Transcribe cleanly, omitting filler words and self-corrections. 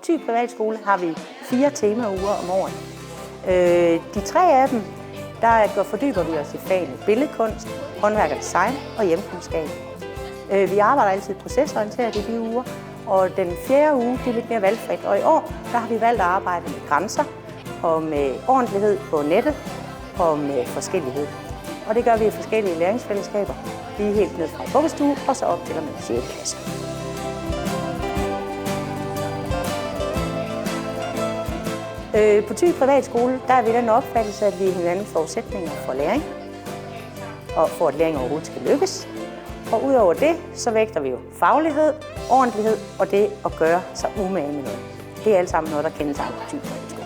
Thy Privatskole har vi 4 temauger om året. De 3 af dem, der fordyber vi os i fagene billedkunst, håndværk og design og hjemkundskab. Vi arbejder altid procesorienteret i de uger, og den 4. uge det er lidt mere valgfrit. Og i år der har vi valgt at arbejde med grænser og med ordentlighed på nettet og med forskellighed. Og det gør vi i forskellige læringsfællesskaber, lige helt ned fra vuggestue og så op til og med 6. klasse. På Thy Privatskole der er vi den opfattelse, at vi er hinanden forudsætninger for læring, og for at læring overhovedet skal lykkes. Og udover det, så vægter vi jo faglighed, ordentlighed og det at gøre sig umage med noget. Det er alt sammen noget, der kendetegner Thy Privatskole.